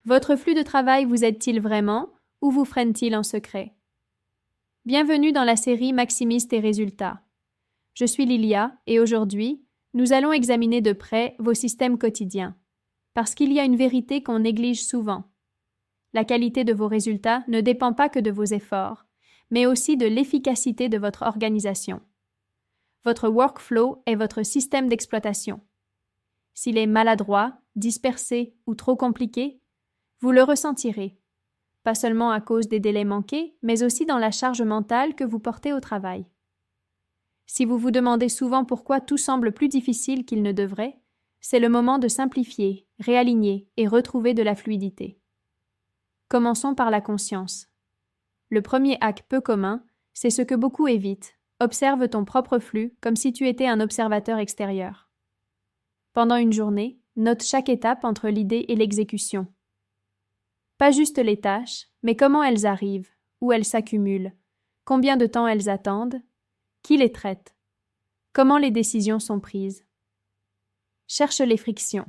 Votre flux de travail vous aide-t-il vraiment ou vous freine-t-il en secret? Bienvenue dans la série Maximise tes résultats. Je suis Lilia et aujourd'hui, nous allons examiner de près vos systèmes quotidiens. Parce qu'il y a une vérité qu'on néglige souvent. La qualité de vos résultats ne dépend pas que de vos efforts, mais aussi de l'efficacité de votre organisation. Votre workflow est votre système d'exploitation. S'il est maladroit, dispersé ou trop compliqué, vous le ressentirez, pas seulement à cause des délais manqués, mais aussi dans la charge mentale que vous portez au travail. Si vous vous demandez souvent pourquoi tout semble plus difficile qu'il ne devrait, c'est le moment de simplifier, réaligner et retrouver de la fluidité. Commençons par la conscience. Le premier hack peu commun, c'est ce que beaucoup évitent. Observe ton propre flux comme si tu étais un observateur extérieur. Pendant une journée, note chaque étape entre l'idée et l'exécution. Pas juste les tâches, mais comment elles arrivent, où elles s'accumulent, combien de temps elles attendent, qui les traite, comment les décisions sont prises. Cherche les frictions.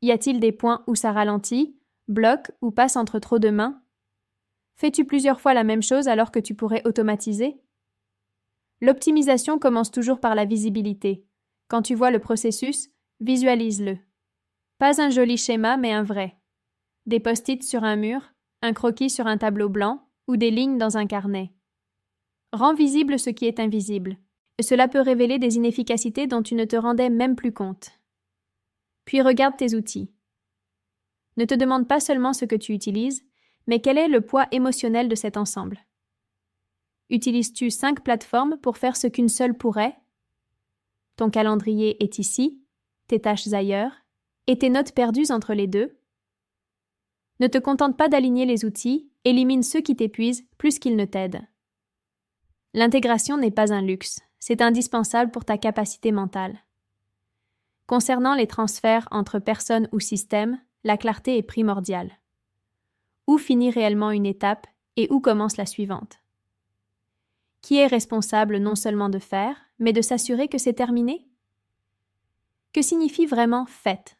Y a-t-il des points où ça ralentit, bloque ou passe entre trop de mains? Fais-tu plusieurs fois la même chose alors que tu pourrais automatiser? L'optimisation commence toujours par la visibilité. Quand tu vois le processus, visualise-le. Pas un joli schéma, mais un vrai. Des post-it sur un mur, un croquis sur un tableau blanc ou des lignes dans un carnet. Rends visible ce qui est invisible. Cela peut révéler des inefficacités dont tu ne te rendais même plus compte. Puis regarde tes outils. Ne te demande pas seulement ce que tu utilises, mais quel est le poids émotionnel de cet ensemble. Utilises-tu 5 plateformes pour faire ce qu'une seule pourrait? Ton calendrier est ici, tes tâches ailleurs, et tes notes perdues entre les deux? Ne te contente pas d'aligner les outils, élimine ceux qui t'épuisent plus qu'ils ne t'aident. L'intégration n'est pas un luxe, c'est indispensable pour ta capacité mentale. Concernant les transferts entre personnes ou systèmes, la clarté est primordiale. Où finit réellement une étape et où commence la suivante? Qui est responsable non seulement de faire, mais de s'assurer que c'est terminé? Que signifie vraiment « fait » ?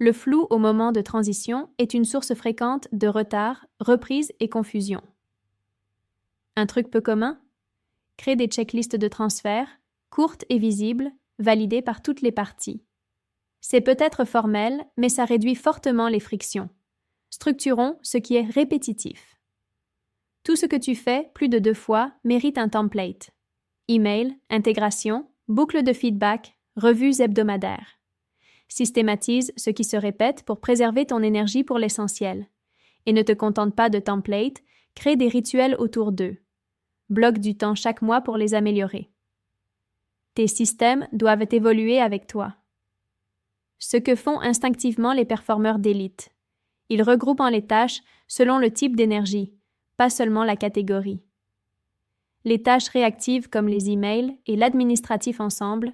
Le flou au moment de transition est une source fréquente de retard, reprise et confusion. Un truc peu commun? Crée des checklists de transfert, courtes et visibles, validées par toutes les parties. C'est peut-être formel, mais ça réduit fortement les frictions. Structurons ce qui est répétitif. Tout ce que tu fais plus de 2 fois mérite un template. Email, intégration, boucle de feedback, revues hebdomadaires. Systématise ce qui se répète pour préserver ton énergie pour l'essentiel. Et ne te contente pas de templates, crée des rituels autour d'eux. Bloque du temps chaque mois pour les améliorer. Tes systèmes doivent évoluer avec toi. Ce que font instinctivement les performeurs d'élite. Ils regroupent les tâches selon le type d'énergie, pas seulement la catégorie. Les tâches réactives comme les emails et l'administratif ensemble,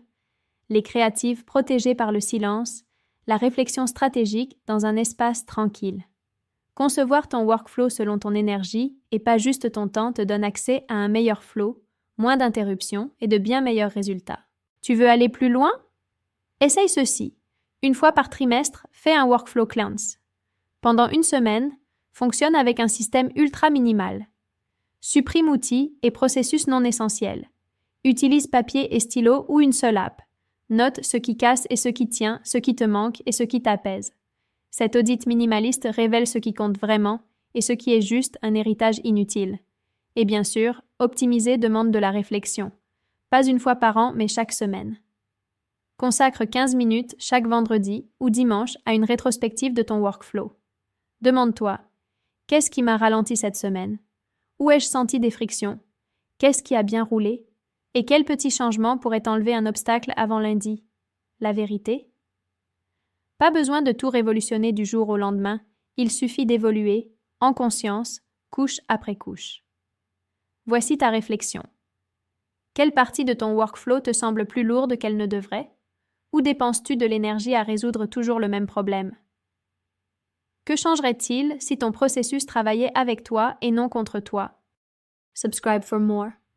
les créatives protégées par le silence, la réflexion stratégique dans un espace tranquille. Concevoir ton workflow selon ton énergie et pas juste ton temps te donne accès à un meilleur flow, moins d'interruptions et de bien meilleurs résultats. Tu veux aller plus loin? Essaye ceci. Une fois par trimestre, fais un workflow cleanse. Pendant une semaine, fonctionne avec un système ultra minimal. Supprime outils et processus non essentiels. Utilise papier et stylo ou une seule app. Note ce qui casse et ce qui tient, ce qui te manque et ce qui t'apaise. Cet audit minimaliste révèle ce qui compte vraiment et ce qui est juste un héritage inutile. Et bien sûr, optimiser demande de la réflexion. Pas une fois par an, mais chaque semaine. Consacre 15 minutes chaque vendredi ou dimanche à une rétrospective de ton workflow. Demande-toi, qu'est-ce qui m'a ralenti cette semaine? Où ai-je senti des frictions? Qu'est-ce qui a bien roulé? Et quel petit changement pourrait enlever un obstacle avant lundi? La vérité? Pas besoin de tout révolutionner du jour au lendemain, il suffit d'évoluer, en conscience, couche après couche. Voici ta réflexion. Quelle partie de ton workflow te semble plus lourde qu'elle ne devrait? Où dépenses-tu de l'énergie à résoudre toujours le même problème? Que changerait-il si ton processus travaillait avec toi et non contre toi? Subscribe for more.